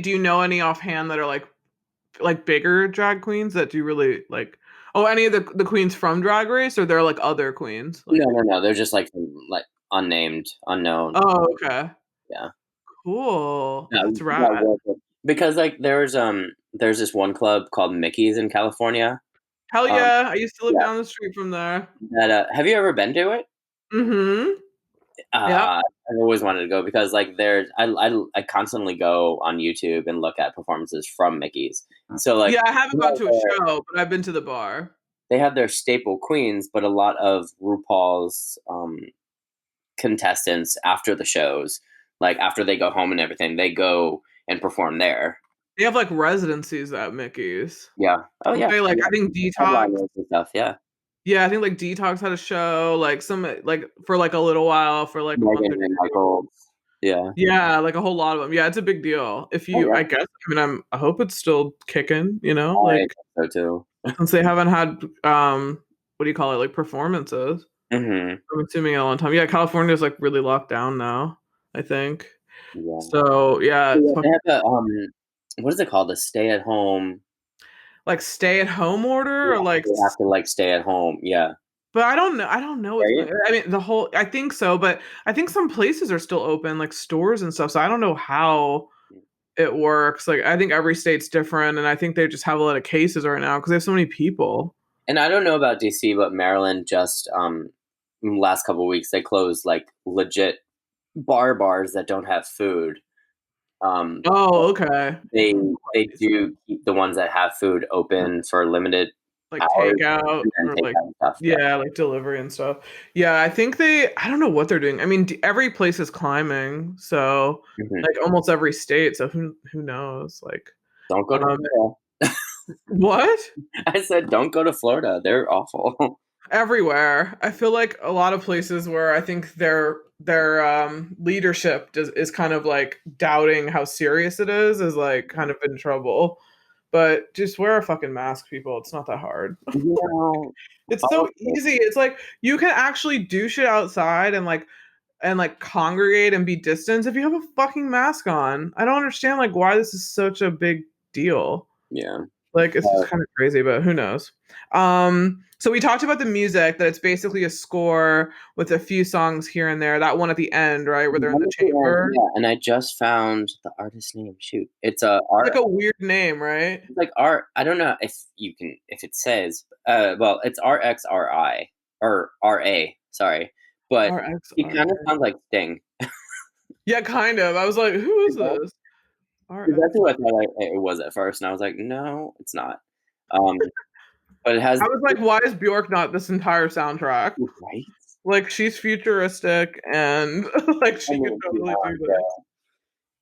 you know any offhand that are like bigger drag queens that do really like oh, any of the queens from Drag Race or they're like other queens? No, Like no, no. They're just like some, like unnamed, unknown. oh, okay. Yeah. Cool. Yeah, That's yeah, rad. because like there's this one club called Mickey's in California. Hell Um yeah. I used to live yeah, down the street from there. that have you ever been to it? Mhm. Yep. I've always wanted to go because like there's I constantly go on YouTube and look at performances from Mickey's. So like Yeah, I haven't they gone have to a their show, but I've been to the bar. they have their staple queens, but a lot of RuPaul's contestants after the shows, like after they go home and everything, they go and perform there. They have, like, residencies at Mickey's. Yeah. Oh Don't yeah. they, like Yeah. I think Detox Headliners and stuff. Yeah. yeah, I think, like, Detox had a show, like, some like, for, like, a little while, for, like, a month or Megan and 2. Michael. Yeah. Yeah, like, a whole lot of them. Yeah, it's a big deal. If Oh you yeah. I guess, I mean, I hope it's still kicking, you know, I like, think so too. since they haven't had, what do you call it, like, performances. Hmm. I'm assuming in a long time. Yeah, California's, like, really locked down now, I think. Yeah. So, yeah, it's Yeah, they fucking have a what is it called? The stay at home. like, stay-at-home order Yeah, or, like they have to like stay at home. Yeah. but I don't know what's Right? going I mean, the whole I think so, but I think some places are still open, like stores and stuff, so I don't know how it works. Like, I think every state's different, and I think they just have a lot of cases right now because they have so many people. And I don't know about DC, but Maryland just last couple of weeks they closed like legit bars that don't have food. Um, Oh, okay. they they Nice. do keep the ones that have food open for limited Like hours takeout and then or take like out stuff. Yeah. yeah, like delivery and stuff. Yeah, I think I don't know what they're doing. I mean, every place is climbing, so Mhm. like almost every state, so who knows? Like, Don't go to um Florida. what? I said, don't go to Florida. They're awful. Everywhere. I feel like a lot of places where I think their leadership is kind of like doubting how serious it is like kind of in trouble. But just wear a fucking mask, people. It's not that hard. You know, It's so honestly, easy. It's like you can actually do shit outside and like congregate and be distant if you have a fucking mask on. I don't understand like why this is such a big deal. yeah. Like, it's just Uh, kind of crazy, but who knows? So we talked about the music, that it's basically a score with a few songs here and there. That one at the end, right, where they're in the chamber. yeah, and I just found the artist name. Shoot, it's a It's like art. a weird name, right? It's like art. I don't know if you can if it says. Well, it's RXRI or RA. Sorry, but he kind of RXRA. sounds like Sting. Yeah, kind of. I was like, who is You know? this? 'Cause that's RX. who I thought it was at first, and I was like, no, it's not. Um, but it has I was like, why is Bjork not this entire soundtrack? right. Like, she's futuristic and like I she could mean, totally yeah, do this.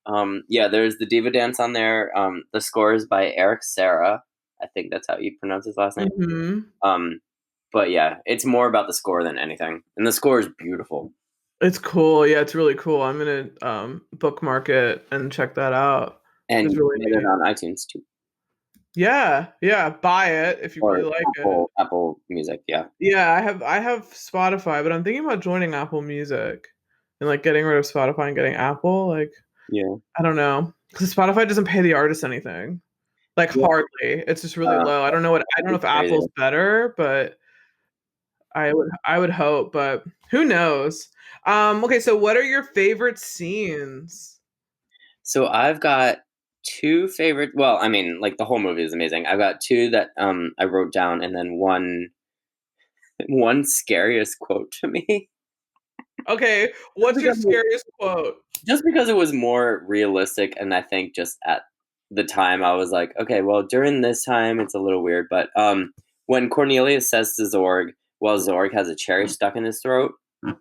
yeah. Yeah, there's the Diva Dance on there. The score is by Eric Serra. I think that's how you pronounce his last name. Hmm. Um, but yeah, it's more about the score than anything, and the score is beautiful. It's cool. Yeah, it's really cool. I'm gonna bookmark it and check that out. And It's you really can get it neat. on iTunes too, Yeah, yeah, buy it if you really or like it. Apple Music. Yeah, Yeah, I have Spotify, but I'm thinking about joining Apple Music and like getting rid of Spotify and getting Apple. Like, yeah. I don't know, because Spotify doesn't pay the artist anything. Like Yeah. hardly. It's just really low. I don't know if Crazy. Apple's better, but I would hope, but who knows? Okay, so what are your favorite scenes? So I've got two favorite. Well, I mean, like the whole movie is amazing. I've got two that I wrote down, and then one scariest quote to me. Okay, what's your scariest quote? Just because it was more realistic, and I think just at the time I was like, okay, well, during this time it's a little weird, but when Cornelius says to Zorg, well, Zorg has a cherry stuck in his throat, and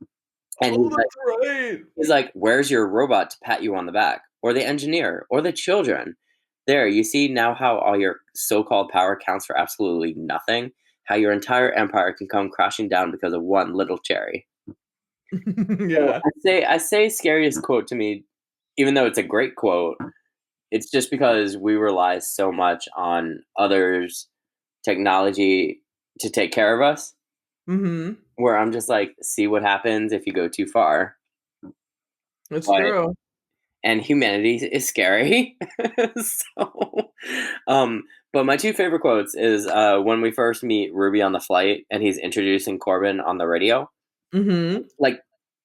Oh, that's right. he's like, where's your robot to pat you on the back, or the engineer, or the children? There, you see now how all your so-called power counts for absolutely nothing. How your entire empire can come crashing down because of one little cherry. So Yeah. I say scariest quote to me, even though it's a great quote. It's just because we rely so much on others' technology to take care of us, Mhm. where I'm just like, see what happens if you go too far. It's But true. and humanity is scary. So, um, but my two favorite quotes is when we first meet Ruby on the flight, and he's introducing Corbin on the radio. Mhm. Like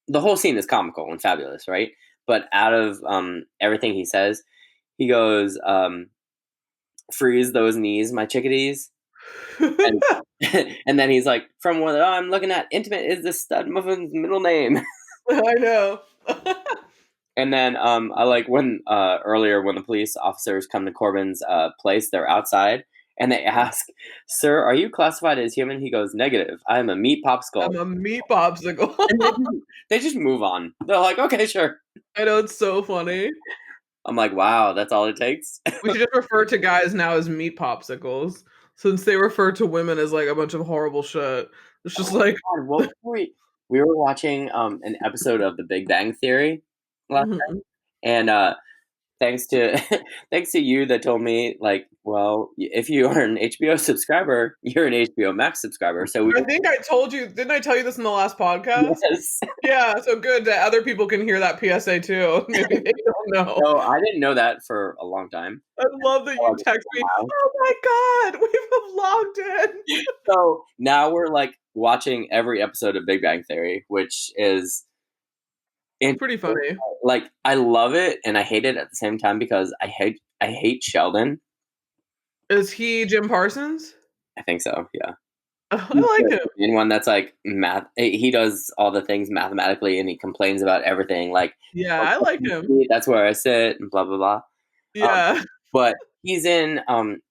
the whole scene is comical and fabulous, right? But out of everything he says, he goes, "Freeze those knees, my chickadees." And and then he's like, "From what I'm looking at, intimate is the stud muffin's middle name." I know. And then I like when earlier when the police officers come to Corbin's place, they're outside and they ask, "Sir, are you classified as human?" He goes, "Negative. I am a meat popsicle." I'm a meat popsicle. And they just move on. They're like, "Okay, sure." I know, it's so funny. I'm like, "Wow, that's all it takes." We should just refer to guys now as meat popsicles, since they refer to women as, like, a bunch of horrible shit. It's just Oh my like god, what were we were watching an episode of The Big Bang Theory last mhm. and thanks to thanks to you that told me like, well, if you are an HBO subscriber, you're an HBO Max subscriber. So we I think I told you, didn't I tell you this in the last podcast? yes. Yeah, so good that other people can hear that PSA too. Maybe they don't know. No, I didn't know that for a long time. I love that you Oh, text me, "Oh my god, we've logged in." so now we're like watching every episode of Big Bang Theory, which is It's interesting. pretty funny. Like I love it and I hate it at the same time because I hate Sheldon. Is he Jim Parsons? I think so, yeah. Oh, He's I like the him. main one that's like math. He does all the things mathematically, and he complains about everything. Like, Yeah, "Oh, I like him. that's where I sit, and blah blah blah." Um, Yeah. but he's in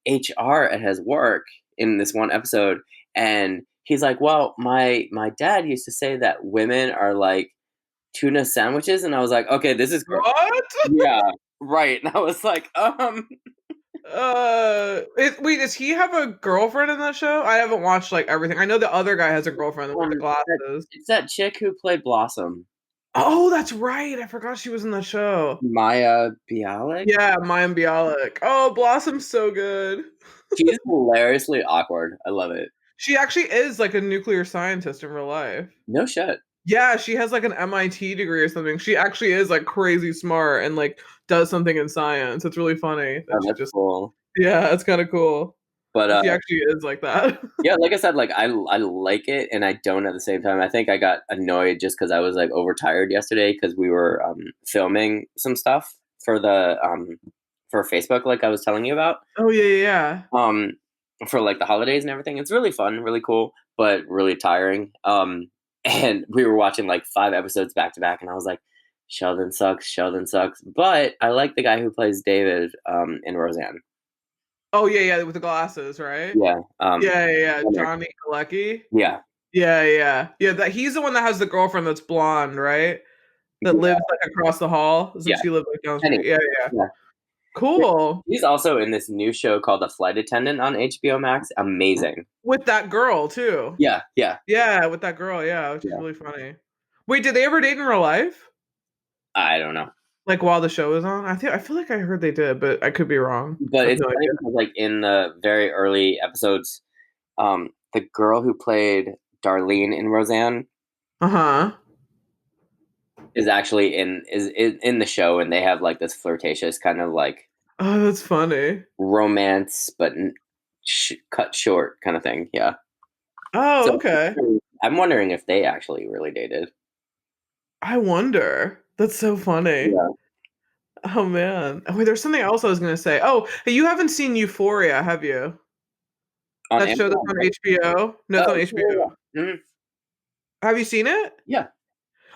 HR at his work in this one episode, and he's like, "Well, my dad used to say that women are like tuna sandwiches," and I was like, "Okay, this is gross." What? Yeah, right. And I was like, Wait, does he have a girlfriend in that show? I haven't watched, like, everything. I know the other guy has a girlfriend with the glasses. it's that chick who played Blossom, Oh, that's right, I forgot she was in the show. Maya Bialik. Yeah, Mayim Bialik. Oh, Blossom's so good. She's hilariously awkward. I love it. She actually is, like, a nuclear scientist in real life. No shit. Yeah, she has, like, an MIT degree or something. She actually is, like, crazy smart and, like, does something in science. It's really funny Oh, that she that's just cool. yeah, it's kinda cool. But She actually is like that. yeah, like I said, like I like it and I don't at the same time. I think I got annoyed just because I was like overtired yesterday because we were filming some stuff for the for Facebook, like I was telling you about. Oh, yeah, yeah, yeah. Um, for like the holidays and everything. It's really fun, really cool, but really tiring. And we were watching like 5 episodes back to back, and I was like, Sheldon sucks, Sheldon sucks. But I like the guy who plays David in Roseanne. Oh, yeah, yeah, with the glasses, right? Yeah. Yeah, yeah, yeah, Johnny Galecki? Yeah. Yeah, yeah. Yeah, that he's the one that has the girlfriend that's blonde, right? That Yeah. lives, like, across the hall? Doesn't Yeah. she live, like, down the Penny. street? Yeah, yeah, yeah. Yeah. Cool. He's also in this new show called The Flight Attendant on HBO Max. Amazing. With that girl, too. Yeah, yeah, Yeah, with that girl, yeah, which is yeah. really funny. Wait, did they ever date in real life? I don't know. Like, while the show was on? I feel like I heard they did, but I could be wrong. I But have it's no funny idea. because like in the very early episodes, the girl who played Darlene in Roseanne Uh-huh. is actually in the show, and they have like this flirtatious kind of like Oh, that's funny. romance, but cut short kind of thing. Yeah. Oh, So okay. I'm wondering if they actually really dated. I wonder. That's so funny. Yeah. Oh man. Oh, wait, there's something else I was gonna say. Oh, hey, you haven't seen Euphoria, have you? On That show that's Amazon, on right? HBO? No, it's on Oh, yeah, HBO. yeah. Mhm. Have you seen it? Yeah.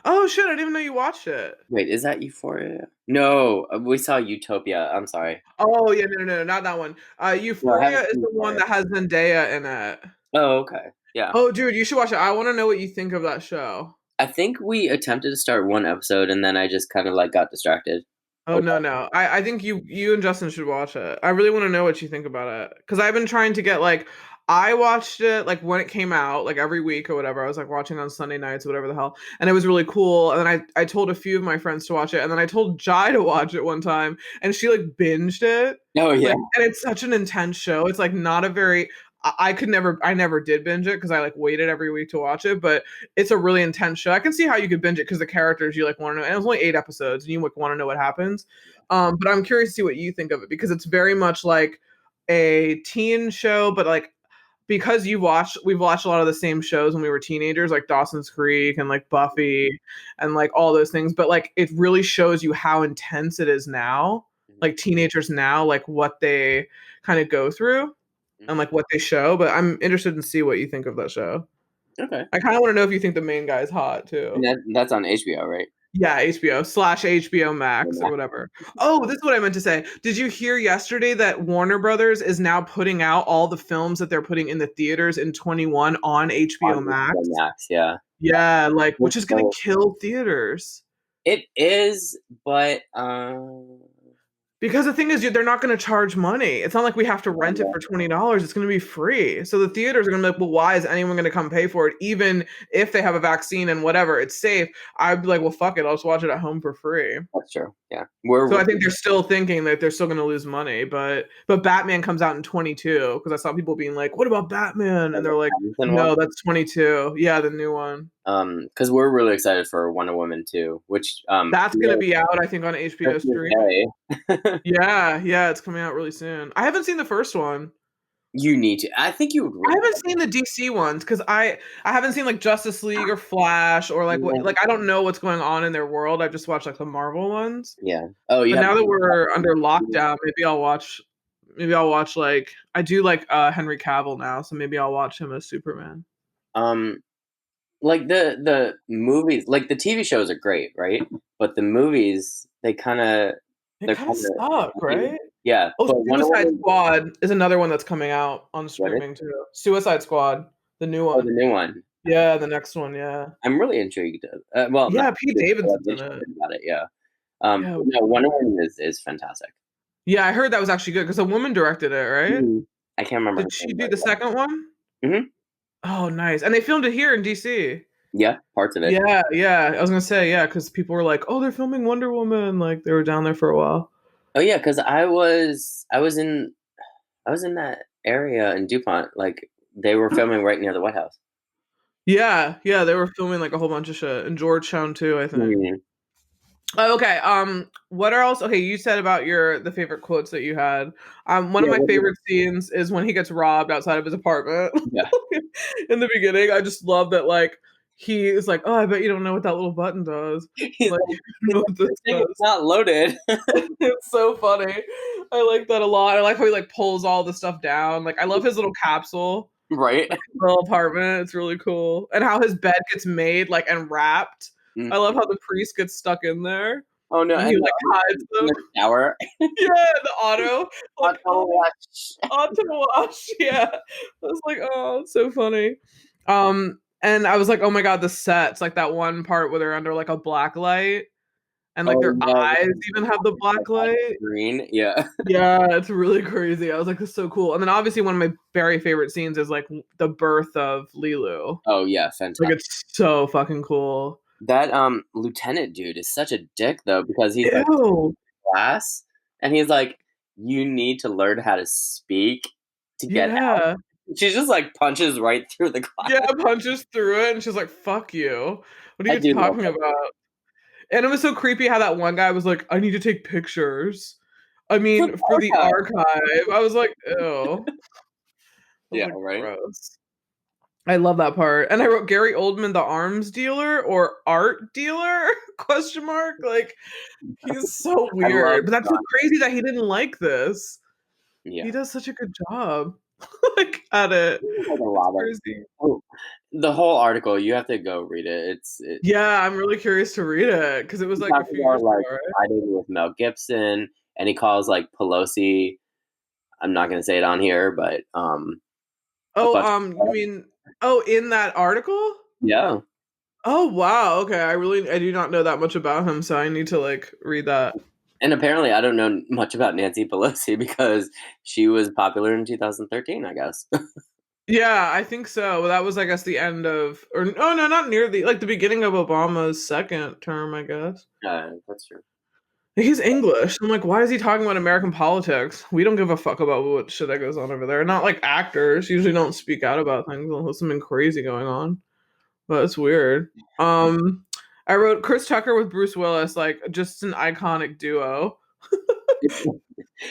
Oh shit, I didn't even know you watched it. Wait, is that Euphoria? No, we saw Utopia. I'm sorry. Oh yeah, no, no, no, not that one. No, I Euphoria haven't is seen the one Euphoria. that has Zendaya in it. Oh, okay. Yeah. Oh, dude, you should watch it. I want to know what you think of that show. I think we attempted to start one episode and then I just kind of like got distracted. Oh What no, no. I think you and Justin should watch it. I really want to know what you think about it because I've been trying to get like I watched it like when it came out, like every week or whatever. I was like watching on Sunday nights or whatever the hell, and it was really cool. And then I told a few of my friends to watch it, and then I told Jai to watch it one time, and she like binged it. Oh yeah. Like, and it's such an intense show. It's like not a very I could never I never did binge it because I like waited every week to watch it, but it's a really intense show. I can see how you could binge it because the characters you like want to know. And it was only 8 episodes, and you like want to know what happens. But I'm curious to see what you think of it because it's very much like a teen show, but like because we've watched a lot of the same shows when we were teenagers, like Dawson's Creek and like Buffy and like all those things. But like it really shows you how intense it is now, Mhm. like teenagers now, like what they kind of go through and Mhm. like what they show. But I'm interested in see what you think of that show. Okay. I kind of want to know if you think the main guy's hot And too. that's on HBO, right? Yeah, HBO/ HBO Or Max or Max. whatever. Oh, this is what I meant to say. Did you hear yesterday that Warner Brothers is now putting out all the films that they're putting in the theaters in 21 on On HBO HBO Max? Max, yeah. Yeah, like which is gonna So kill theaters. it is, but Because the thing is, they're not going to charge money. It's not like we have to rent it for $20. It's going to be free. So the theaters are going to be like, well, why is anyone going to come pay for it? Even if they have a vaccine and whatever, it's safe. I'd be like, well, fuck it. I'll just watch it at home for free. that's true. Yeah. We're So I really think they're still thinking that they're still going to lose money, but Batman comes out in 22 because I saw people being like, "What about Batman?" And the they're like, Pattinson one. "No, that's 22. Yeah, the new one. Because we're really excited for Wonder Woman 2, which That's going to yeah, be out, I think, on HBO Christmas streaming." Day. Yeah, yeah, it's coming out really soon. I haven't seen the first one. You need to. I think you would I really haven't seen the DC ones because I haven't seen like Justice League or Flash or like what yeah. like I don't know what's going on in their world. I've just watched like the Marvel ones. Yeah. Oh, you But have now that we're under lockdown, maybe I'll watch like I do like Henry Cavill now, so maybe I'll watch him as Superman. um like the movies, like the TV shows are great, right? But the movies, It they're kind of kind suck, of right? yeah. Oh, But Wonder Suicide Woman, Squad is another one that's coming out on what is? streaming too. Suicide Squad, the new Oh, the one. new one. Yeah, the next one, yeah. I'm really intrigued. Well, not Yeah, Pete intrigued, but Davidson's I'm in it. interested about it. Yeah. Yeah. But no, Wonder Woman is fantastic. Yeah, I heard that was actually good because a woman directed it, right? Mhm. I can't remember her Did she name, do but the second one? yeah. Oh, nice. And they filmed it here in DC. Yeah, parts of it. Yeah, yeah. I was gonna say, yeah, because people were like, "Oh, they're filming Wonder Woman." Like they were down there for a while. Oh yeah, because I was in that area in DuPont. Like they were filming right near the White House. Yeah, yeah, they were filming like a whole bunch of shit in Georgetown too, I think. Mhm. Oh, okay. What are else? Okay, you said about the favorite quotes that you had. One of Yeah, my favorite scenes is when he gets robbed outside of his apartment yeah. in the beginning. I just love that, like he is like, "Oh, I bet you don't know what that little button does." He's Like, like, you don't know what this this thing is does. not loaded. It's so funny. I like that a lot. I like how he like pulls all the stuff down. Like I love his little capsule, Right. like his little apartment. It's really cool. And how his bed gets made like and wrapped. I Mhm. love how the priest gets stuck in there Oh no, and he and like hides in them. the shower. Yeah, the auto, like, Auto watch. auto wash. Yeah. I was like, oh, it's so funny. And I was like, oh my god, the sets, like that one part where they're under like a black light and like Oh their yeah, eyes even have the black light. green. Yeah. Yeah, it's really crazy. I was like, "This is so cool." And then obviously one of my very favorite scenes is like the birth of Leeloo. Oh yeah, Like fantastic. it's so fucking cool. That lieutenant dude is such a dick though because he's like Ew. class and he's like, you need to learn how to speak to get out. Yeah. She just like punches right through the glass. Yeah, punches through it and she's like, "Fuck you. What are I you do love talking that. about?" And it was so creepy how that one guy was like, "I need to take pictures." I It's mean, for the archive. archive, I was like, ew. I was Yeah, like, right. gross. I love that part. And I wrote Gary Oldman, the arms dealer or art dealer? Question mark. Like, he's so I love weird. But that's so crazy that he didn't like this. He yeah. does such a good job, like, at it. Like a It's lot of crazy. oh, the whole article, you have to go read it. Yeah, I'm really curious to read it because it was, He like, a talks few about years like ago, right? fighting with Mel Gibson, and he calls like Pelosi. I'm not gonna say it on here, but a Oh, bunch you of mean in that article? yeah. Oh, wow, okay, I do not know that much about him, so I need to, like, read that. And apparently, I don't know much about Nancy Pelosi because she was popular in 2013, I guess. Yeah, I think so. Well, that was, I guess, the end of or oh, no, not near the like, the beginning of Obama's 2nd term, I guess. Yeah, that's true. He's English. I'm like, why is he talking about American politics? We don't give a fuck about what shit that goes on over there. Not like actors usually don't speak out about things unless something crazy going on. But it's weird. Um, I wrote Chris Tucker with Bruce Willis, like just an iconic duo.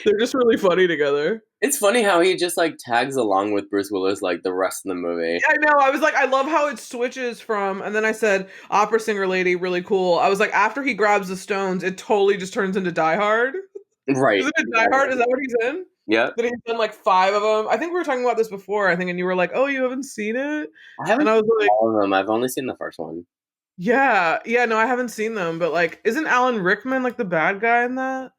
They're just really funny together. It's funny how he just like tags along with Bruce Willis like the rest of the movie. Yeah, I know. I was like, I love how it switches from, and then I said, opera singer lady, really cool. I was like, after he grabs the stones, it totally just turns into Die Hard. Right. Isn't it Die Hard? Is that what he's in? Yep. That he's done like 5 of them. I think we were talking about this before, I think, and you were like, "Oh, you haven't seen it?" I And haven't I was seen like, all of them. I've only seen the first one. "Yeah, yeah, no, I haven't seen them, but like, isn't Alan Rickman like the bad guy in that?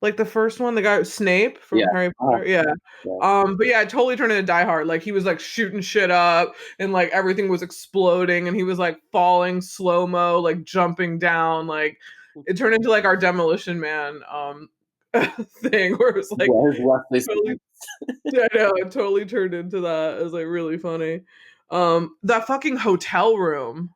Like the first one, the guy Snape from Yeah. Harry Potter? Yeah. Yeah. But yeah, it totally turned into Die Hard. Like he was like shooting shit up, and like everything was exploding, and he was like falling slow mo, like jumping down. Like it turned into like our Demolition Man thing, where it was like Where's Wesley totally. Snipes? Yeah, I know, it totally turned into that. It was, like, really funny. That fucking hotel room.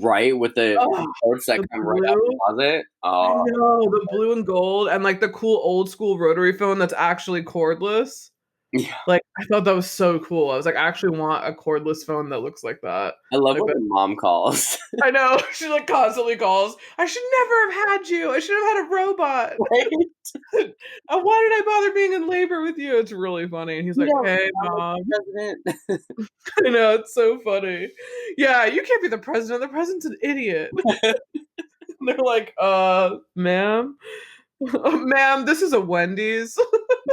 Right, with the Oh, quotes that the come right out the blue. closet. I Oh, know, the blue and gold and, like, the cool old school rotary phone that's actually cordless. yeah. Like, I thought that was so cool. I was like, "I actually want a cordless phone that looks like that." I love Like, when that the mom calls. I know, she, like, constantly calls, "I should never have had you. I should have had a robot. Right? Why did I bother being in labor with you?" It's really funny, and he's You like, don't "Hey, sound like mom." the president. I know, it's so funny. Yeah, you can't be the president. The president's an idiot. They're like, ma'am, ma'am, this is a Wendy's.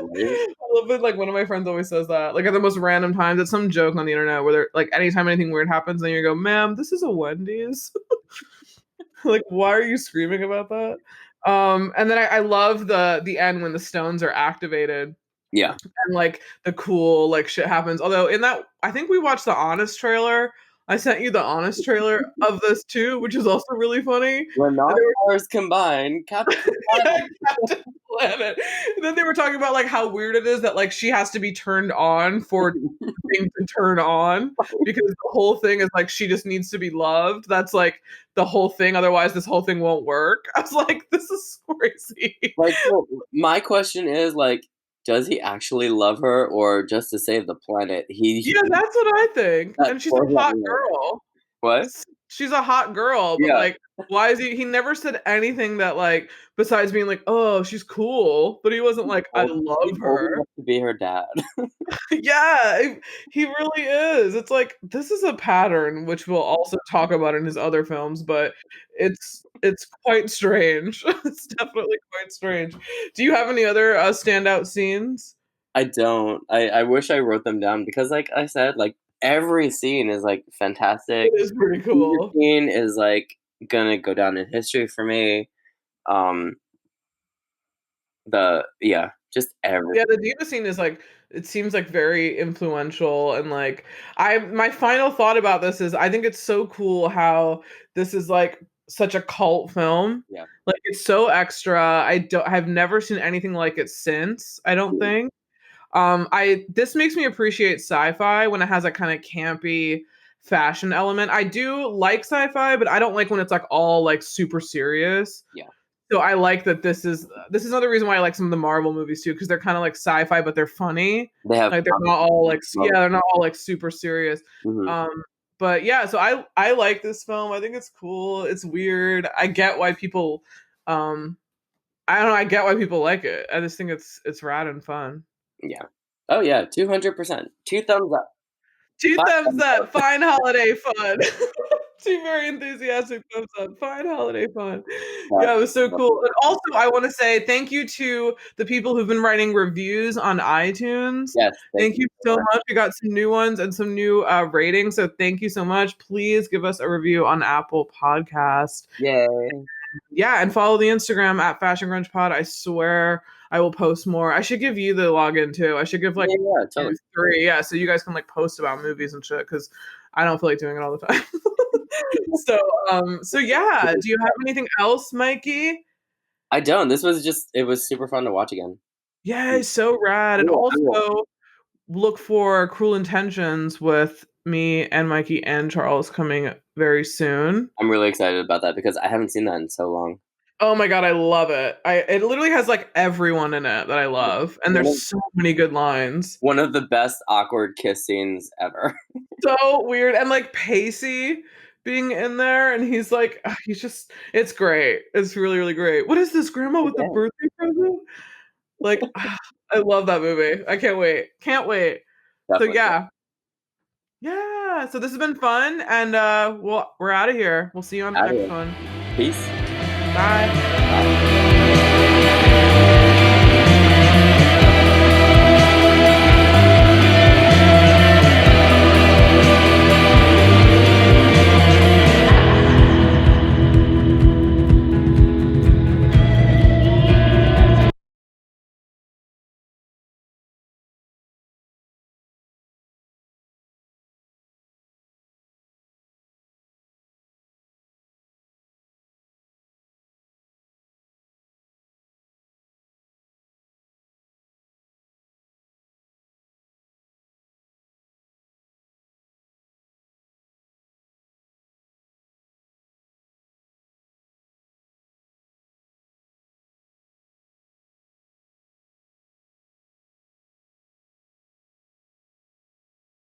Right? I love it. Like one of my friends always says that. Like at the most random times, it's some joke on the internet where they're like, anytime anything weird happens, then you go, ma'am, this is a Wendy's. Like, why are you screaming about that? And then I love the end when the stones are activated Yeah. and like the cool like shit happens. Although in that, I think we watched the Honest trailer. I sent you the Honest trailer of this too, which is also really funny. When And our they were powers combine, Captain Planet. yeah, Captain Planet. And then they were talking about like how weird it is that like she has to be turned on for thing to turn on because the whole thing is like she just needs to be loved. That's like the whole thing. Otherwise, this whole thing won't work. I was like, this is crazy. Like, so my question is, like, does he actually love her or just to save the planet? Yeah, that's what I think. That And she's poor a hot young man. girl. What? She's a hot girl, but Yeah. like, why is he never said anything that like besides being like, oh, she's cool, but he wasn't like, I He's love old her. enough to be her dad. Yeah, he really is. It's like this is a pattern which we'll also talk about in his other films, but it's quite strange. It's definitely quite strange. Do you have any other standout scenes? I don't. I wish I wrote them down because, like I said, like every scene is like fantastic. It is pretty Every cool. scene is like gonna go down in history for me. Um, just Yeah, everything. the diva scene is like it seems like very influential and like I my final thought about this is I think it's so cool how this is like such a cult film. Yeah. Like it's so extra. I've never seen anything like it since, I don't think. I this makes me appreciate sci-fi when it has a kind of campy fashion element. I do like sci-fi, but I don't like when it's like all like super serious. Yeah. So I like that this is another reason why I like some of the Marvel movies too, because they're kind of like sci-fi, but they're funny. They have Like they're comic not all like book. they're not all like super serious. Mhm. Um, but yeah, so I like this film. I think it's cool. It's weird. I get why people um I don't know, I get why people like it. I just think it's rad and fun. Yeah. Oh yeah, 200%. Two thumbs up. 2 Five thumbs thumbs up, up. fine holiday fun. 2 very enthusiastic thumbs up, fine holiday fun. Yeah, it was so That's- cool. And also, I wanna say thank you to the people who've been writing reviews on iTunes. Yes, thank Thank you you so so much. much. We got some new ones and some new, ratings, so thank you so much. Please give us a review on Apple Podcast. Yay. Yeah, and follow the Instagram at Fashion Grunge Pod. I swear I will post more. I should give you the login too. I should give like Yeah, yeah, two, totally. 3. Yeah, so you guys can like post about movies and shit because I don't feel like doing it all the time. so so yeah. Do you have anything else, Mikey? I don't. This was just it was super fun to watch again. Yeah, it's so rad. And I will. also look for Cruel Intentions with me and Mikey and Charles coming very soon. I'm really excited about that because I haven't seen that in so long. Oh my god, I love it. It literally has like everyone in it that I love, and One there's of, so many good lines. one of the best awkward kiss scenes ever. So weird, and like Pacey being in there, and he's like, he's just, it's great. It's really, really great. What is this, Grandma with the Yeah, birthday present? Like, I love that movie. I can't wait. Can't wait. So definitely. yeah, yeah. So this has been fun, and well, we're out of here. We'll see you on the Out of next here. one. Peace. Bye.